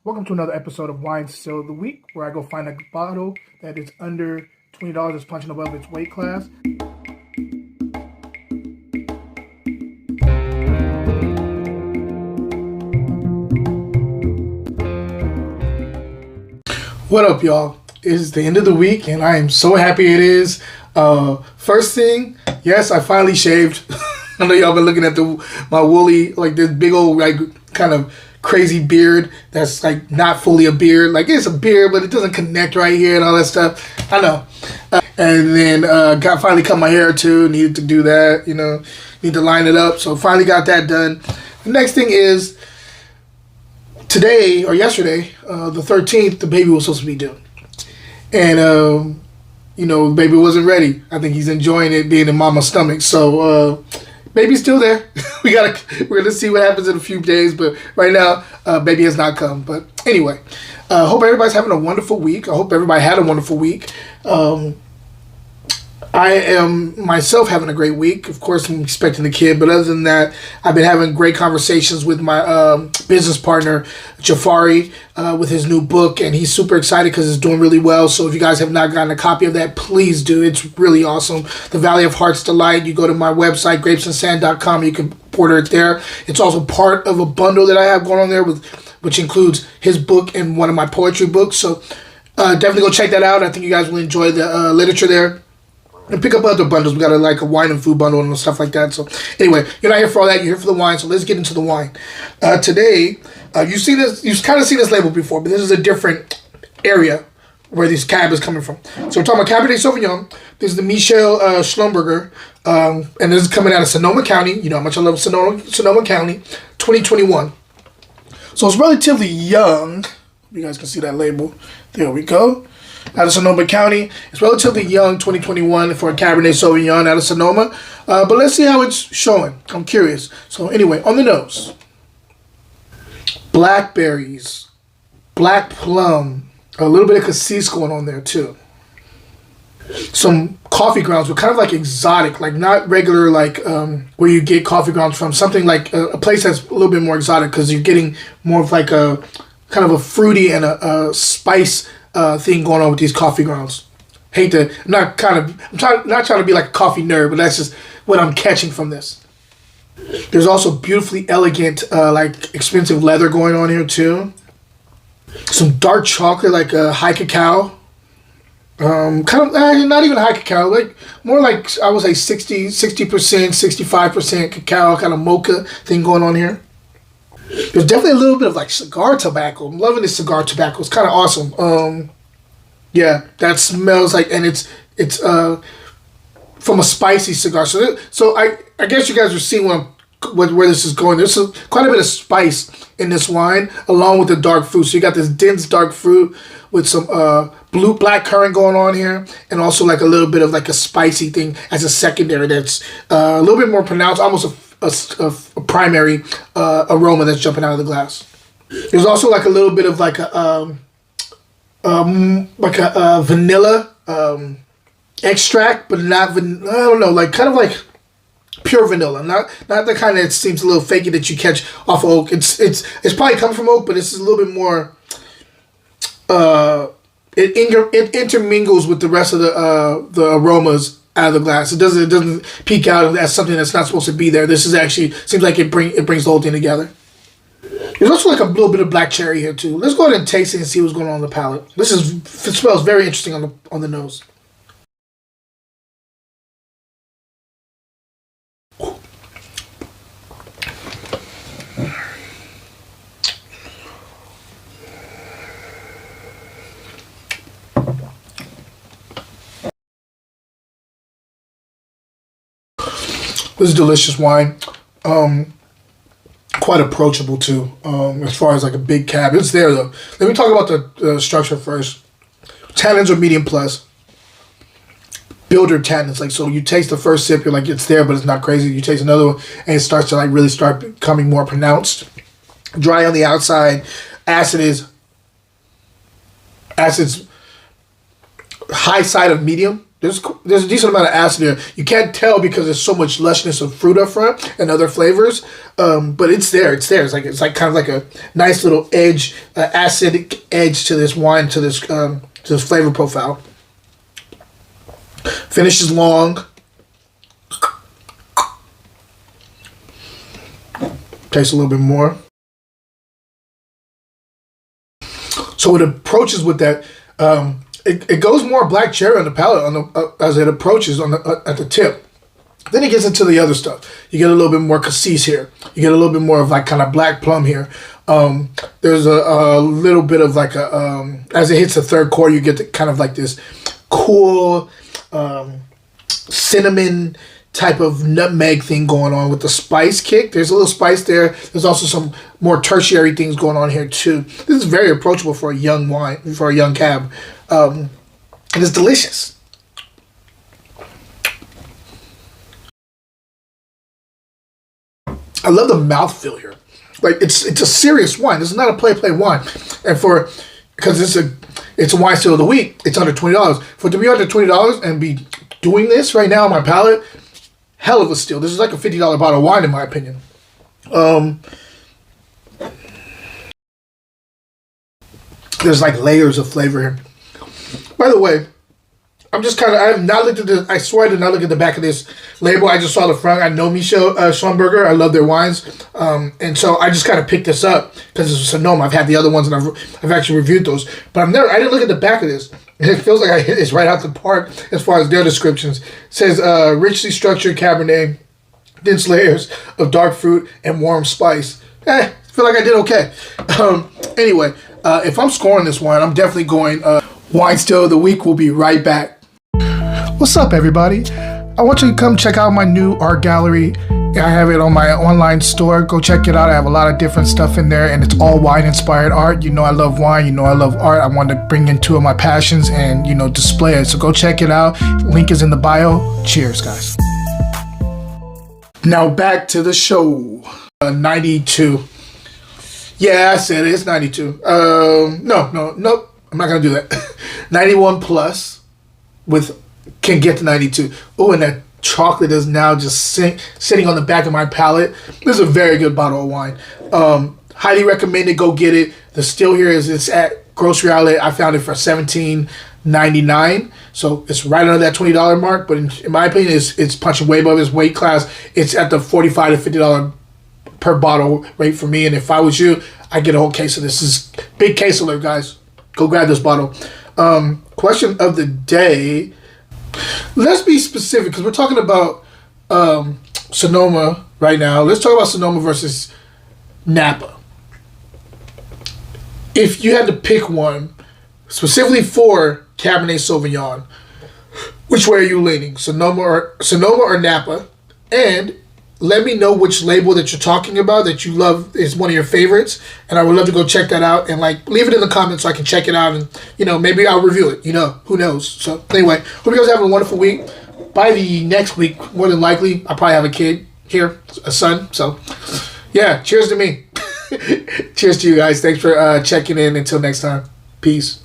Welcome to another episode of Wine Still of the Week, where I go find a bottle that is under $20 that's punching above its weight class. What up, y'all? It is the end of the week, and I am so happy it is. First thing, yes, I finally shaved. I know y'all been looking at my woolly, like this big old, like kind of crazy beard that's like not fully a beard. Like it's a beard, but it doesn't connect right here and all that stuff. I know. And then finally cut my hair too. Needed to do that, need to line it up. So finally got that done. The next thing is today or yesterday, the 13th, the baby was supposed to be due. And the baby wasn't ready. I think he's enjoying it being in mama's stomach. So baby's still there. We're gonna see what happens in a few days, but right now, baby has not come. But anyway, hope everybody's having a wonderful week. I hope everybody had a wonderful week. I am myself having a great week. Of course, I'm expecting the kid, but other than that, I've been having great conversations with my business partner, Jafari, with his new book, and he's super excited because it's doing really well. So if you guys have not gotten a copy of that, please do. It's really awesome. The Valley of Heart's Delight. You go to my website, grapesandsand.com, you can order it there. It's also part of a bundle that I have going on there, which includes his book and one of my poetry books. So definitely go check that out. I think you guys will enjoy the literature there. And pick up other bundles. We got a wine and food bundle and stuff like that. So anyway, you're not here for all that. You're here for the wine. So let's get into the wine. Today, you've seen this. You've kind of seen this label before, but this is a different area where this cab is coming from. So we're talking about Cabernet Sauvignon. This is the Michel Schlumberger, and this is coming out of Sonoma County. You know how much I love Sonoma County. 2021. So it's relatively young. You guys can see that label. There we go. Out of Sonoma County. It's relatively young, 2021, for a Cabernet Sauvignon out of Sonoma. But let's see how it's showing. I'm curious. So anyway, on the nose. Blackberries. Black plum. A little bit of cassis going on there too. Some coffee grounds, but kind of like exotic. Like not regular where you get coffee grounds from. Something like a place that's a little bit more exotic because you're getting more of like a kind of a fruity and a spice thing going on with these coffee grounds. I'm not trying to be like a coffee nerd, but that's just what I'm catching from this. There's also beautifully elegant, expensive leather going on here too. Some dark chocolate, like high cacao. Not even high cacao, like more like I would say 60%, 65% cacao, kind of mocha thing going on here. There's definitely a little bit of like cigar tobacco. I'm loving this cigar tobacco. It's kind of awesome. Yeah, that smells like, and it's from a spicy cigar. So I guess you guys are seeing where this is going. There's quite a bit of spice in this wine, along with the dark fruit. So you got this dense dark fruit with some black currant going on here, and also like a little bit of like a spicy thing as a secondary. That's a little bit more pronounced, almost a primary aroma that's jumping out of the glass. There's also like a little bit of like a vanilla extract, but not I don't know, like kind of like pure vanilla, not the kind that seems a little fakey that you catch off of oak. It's probably coming from oak, but it's a little bit more. It intermingles with the rest of the aromas out of the glass. It doesn't peek out as something that's not supposed to be there. This is actually seems like it brings the whole thing together. There's also like a little bit of black cherry here too. Let's go ahead and taste it and see what's going on the palate. It smells very interesting on the nose. This is delicious wine. Quite approachable too. As far as like a big cab, it's there though. Let me talk about the structure first. Tannins are medium plus. Builder tannins, like so. You taste the first sip, you're like it's there, but it's not crazy. You taste another one, and it starts to like really start becoming more pronounced. Dry on the outside. Acid's high side of medium. There's a decent amount of acid there. You can't tell because there's so much lushness of fruit up front and other flavors. But it's there. It's there. It's like kind of like a nice little edge, acidic edge to this wine, to this flavor profile. Finish is long. Taste a little bit more. So it approaches with that. It goes more black cherry on the palate as it approaches at the tip. Then it gets into the other stuff. You get a little bit more cassis here. You get a little bit more of like kind of black plum here. There's a little bit of like as it hits the third quarter, you get kind of like this cool cinnamon type of nutmeg thing going on with the spice kick. There's a little spice there. There's also some more tertiary things going on here too. This is very approachable for a young wine, for a young cab. And it's delicious. I love the mouthfeel here. Like it's a serious wine. This is not a play wine. And because it's a wine still of the week, it's under $20. For it to be under $20 and be doing this right now on my palate, hell of a steal. This is like a $50 bottle of wine in my opinion. There's like layers of flavor here. By the way, I have not looked at this. I swear I did not look at the back of this label. I just saw the front. I know Michel Schomburger. I love their wines. And so I just kind of picked this up because it's Sonoma. I've had the other ones and I've actually reviewed those. But I didn't look at the back of this. And it feels like I hit this right out the park as far as their descriptions. It says richly structured Cabernet, dense layers of dark fruit and warm spice. I feel like I did okay. Anyway, if I'm scoring this wine, I'm definitely going Wine Still of the Week. We'll be right back. What's up, everybody? I want you to come check out my new art gallery. I have it on my online store. Go check it out. I have a lot of different stuff in there, and it's all wine-inspired art. You know I love wine. You know I love art. I wanted to bring in two of my passions and, display it. So go check it out. Link is in the bio. Cheers, guys. Now back to the show. 92. Yeah, I said it. It's 92. No. I'm not going to do that. 91 plus can get to 92. Oh, and that chocolate is now just sitting on the back of my palate. This is a very good bottle of wine. Highly recommended. Go get it. The still here it's at Grocery Outlet. I found it for $17.99. So it's right under that $20 mark. But in my opinion, it's punching way above its weight class. It's at the $45 to $50 per bottle rate for me. And if I was you, I'd get a whole case of this. This is big case alert, guys. Go grab this bottle. Question of the day. Let's be specific because we're talking about Sonoma right now. Let's talk about Sonoma versus Napa. If you had to pick one specifically for Cabernet Sauvignon, which way are you leaning? Sonoma or Napa? And let me know which label that you're talking about that you love is one of your favorites, and I would love to go check that out and leave it in the comments so I can check it out and maybe I'll review it. Who knows? So anyway, hope you guys have a wonderful week. By the next week, more than likely, I'll probably have a kid here, a son. So yeah, cheers to me. Cheers to you guys. Thanks for checking in. Until next time, peace.